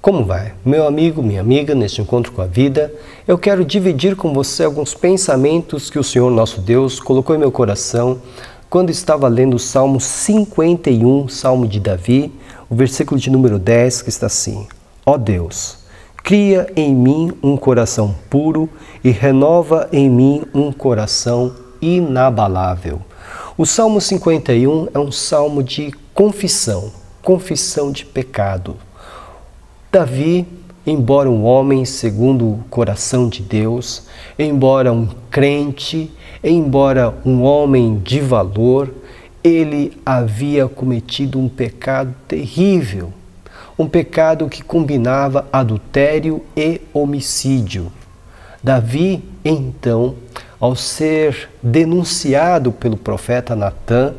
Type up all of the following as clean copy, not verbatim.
Como vai? Meu amigo, minha amiga, neste encontro com a vida, eu quero dividir com você alguns pensamentos que o Senhor nosso Deus colocou em meu coração quando estava lendo o Salmo 51, Salmo de Davi, o versículo de número 10, que está assim: Ó Deus, cria em mim um coração puro e renova em mim um coração inabalável. O Salmo 51 é um salmo de confissão de pecado. Davi, embora um homem segundo o coração de Deus, embora um crente, embora um homem de valor, ele havia cometido um pecado terrível, um pecado que combinava adultério e homicídio. Davi, então, ao ser denunciado pelo profeta Natã,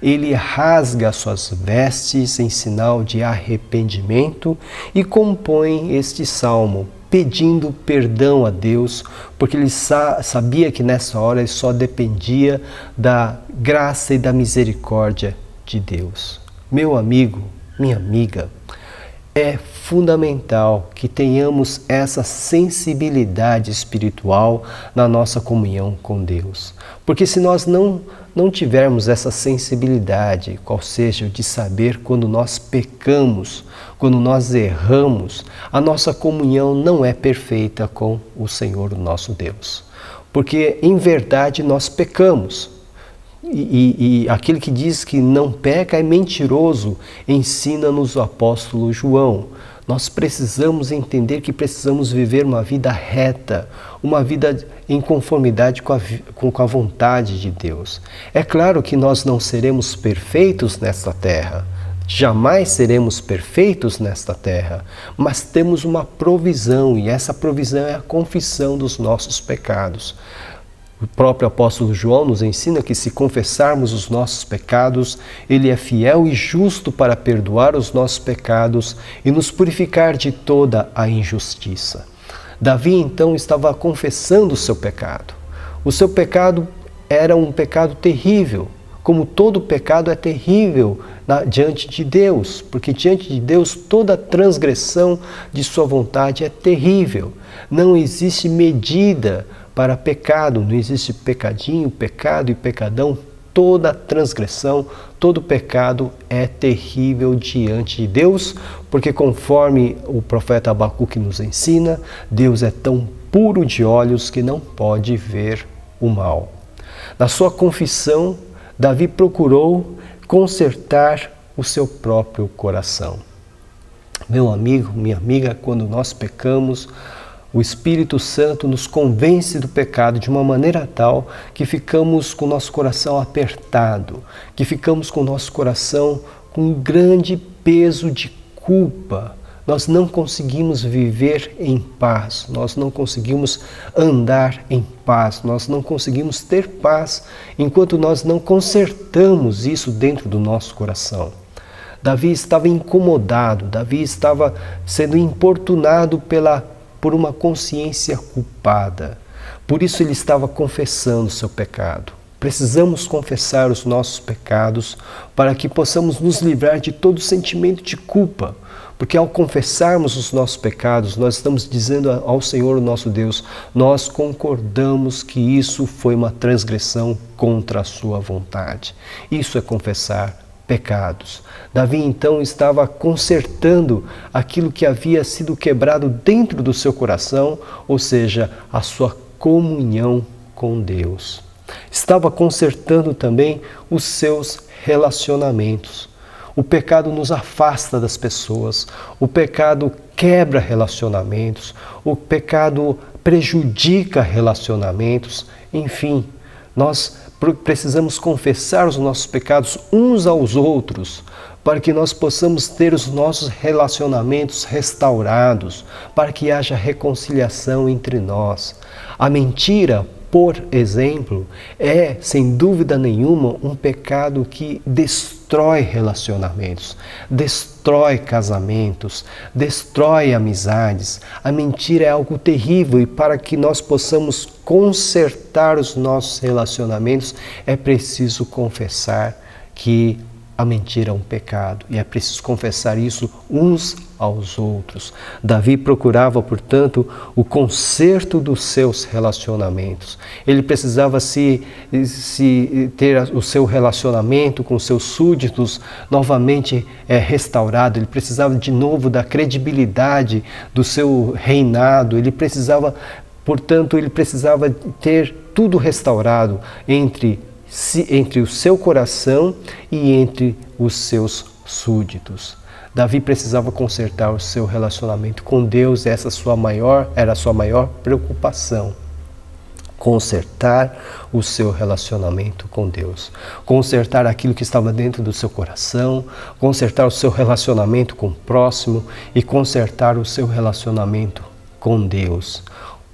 ele rasga suas vestes em sinal de arrependimento e compõe este salmo, pedindo perdão a Deus, porque ele sabia que nessa hora ele só dependia da graça e da misericórdia de Deus. Meu amigo, minha amiga, é fundamental que tenhamos essa sensibilidade espiritual na nossa comunhão com Deus. Porque se nós não tivermos essa sensibilidade, qual seja, de saber quando nós pecamos, quando nós erramos, a nossa comunhão não é perfeita com o Senhor, o nosso Deus. Porque, em verdade, nós pecamos. E aquele que diz que não peca é mentiroso, ensina-nos o apóstolo João. Nós precisamos entender que precisamos viver uma vida reta, uma vida em conformidade com a vontade de Deus. É claro que nós não seremos perfeitos nesta terra, jamais seremos perfeitos nesta terra, mas temos uma provisão, e essa provisão é a confissão dos nossos pecados. O próprio apóstolo João nos ensina que se confessarmos os nossos pecados, ele é fiel e justo para perdoar os nossos pecados e nos purificar de toda a injustiça. Davi então estava confessando o seu pecado. O seu pecado era um pecado terrível, como todo pecado é terrível diante de Deus, porque diante de Deus toda transgressão de sua vontade é terrível. Não existe medida para pecado, não existe pecadinho, pecado e pecadão. Toda transgressão, todo pecado é terrível diante de Deus, porque conforme o profeta Abacuque nos ensina, Deus é tão puro de olhos que não pode ver o mal. Na sua confissão, Davi procurou consertar o seu próprio coração. Meu amigo, minha amiga, quando nós pecamos, o Espírito Santo nos convence do pecado de uma maneira tal que ficamos com o nosso coração apertado, que ficamos com o nosso coração com um grande peso de culpa. Nós não conseguimos viver em paz, nós não conseguimos andar em paz, nós não conseguimos ter paz enquanto nós não consertamos isso dentro do nosso coração. Davi estava incomodado, Davi estava sendo importunado por uma consciência culpada. Por isso ele estava confessando o seu pecado. Precisamos confessar os nossos pecados para que possamos nos livrar de todo sentimento de culpa. Porque ao confessarmos os nossos pecados, nós estamos dizendo ao Senhor, nosso Deus, nós concordamos que isso foi uma transgressão contra a sua vontade. Isso é confessar pecados. Davi então estava consertando aquilo que havia sido quebrado dentro do seu coração, ou seja, a sua comunhão com Deus. Estava consertando também os seus relacionamentos. O pecado nos afasta das pessoas, o pecado quebra relacionamentos, o pecado prejudica relacionamentos, enfim, nós precisamos confessar os nossos pecados uns aos outros, para que nós possamos ter os nossos relacionamentos restaurados, para que haja reconciliação entre nós. A mentira, por exemplo, é, sem dúvida nenhuma, um pecado que destrói relacionamentos, destrói casamentos, destrói amizades. A mentira é algo terrível e para que nós possamos consertar os nossos relacionamentos, é preciso confessar que A mentira é um pecado e é preciso confessar isso uns aos outros. Davi procurava, portanto, o conserto dos seus relacionamentos. Ele precisava ter o seu relacionamento com seus súditos novamente restaurado. Ele precisava de novo da credibilidade do seu reinado. Ele precisava ter tudo restaurado entre o seu coração e entre os seus súditos. Davi precisava consertar o seu relacionamento com Deus, essa era a sua maior preocupação. Consertar o seu relacionamento com Deus, consertar aquilo que estava dentro do seu coração, consertar o seu relacionamento com o próximo e consertar o seu relacionamento com Deus.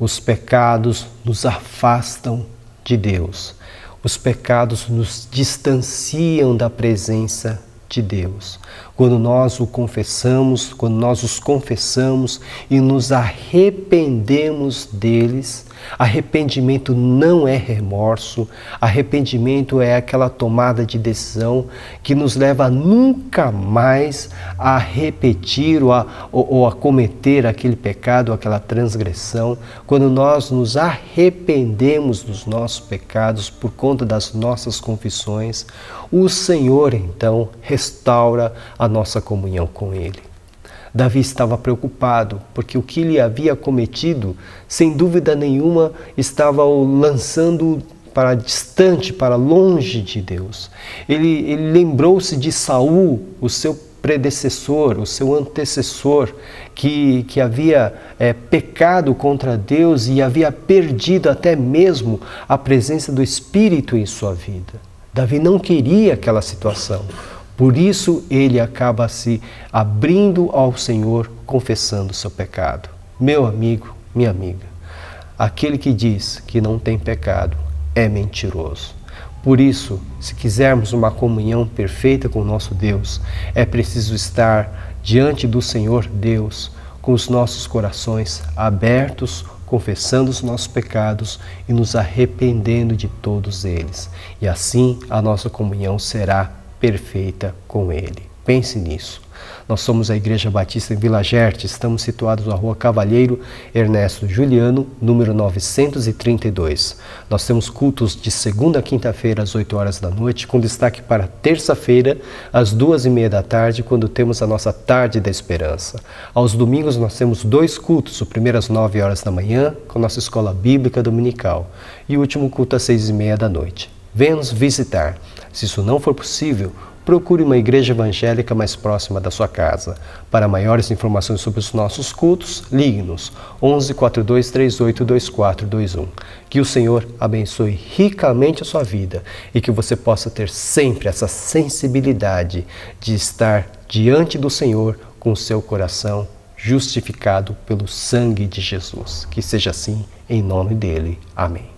Os pecados nos afastam de Deus. Os pecados nos distanciam da presença de Deus. Quando nós os confessamos e nos arrependemos deles, arrependimento não é remorso, arrependimento é aquela tomada de decisão que nos leva a nunca mais a repetir ou a cometer aquele pecado, aquela transgressão. Quando nós nos arrependemos dos nossos pecados por conta das nossas confissões, o Senhor então restaura a nossa comunhão com Ele. Davi estava preocupado, porque o que ele havia cometido, sem dúvida nenhuma, estava o lançando para distante, para longe de Deus. Ele lembrou-se de Saul, o seu predecessor, o seu antecessor, que havia pecado contra Deus e havia perdido até mesmo a presença do Espírito em sua vida. Davi não queria aquela situação. Por isso, ele acaba se abrindo ao Senhor, confessando o seu pecado. Meu amigo, minha amiga, aquele que diz que não tem pecado é mentiroso. Por isso, se quisermos uma comunhão perfeita com o nosso Deus, é preciso estar diante do Senhor Deus, com os nossos corações abertos, confessando os nossos pecados e nos arrependendo de todos eles. E assim a nossa comunhão será perfeita com Ele. Pense nisso. Nós somos a Igreja Batista em Vila Gerte, estamos situados na Rua Cavalheiro Ernesto Juliano, número 932. Nós temos cultos de segunda a quinta-feira às 8 horas da noite, com destaque para terça-feira às 2h30 da tarde, quando temos a nossa Tarde da Esperança. Aos domingos nós temos 2 cultos, o primeiro às 9 horas da manhã, com a nossa Escola Bíblica Dominical, e o último culto às 6h30 da noite. Venha nos visitar. Se isso não for possível, procure uma igreja evangélica mais próxima da sua casa. Para maiores informações sobre os nossos cultos, ligue-nos 11 42 38 2421. Que o Senhor abençoe ricamente a sua vida e que você possa ter sempre essa sensibilidade de estar diante do Senhor com o seu coração justificado pelo sangue de Jesus. Que seja assim, em nome dele. Amém.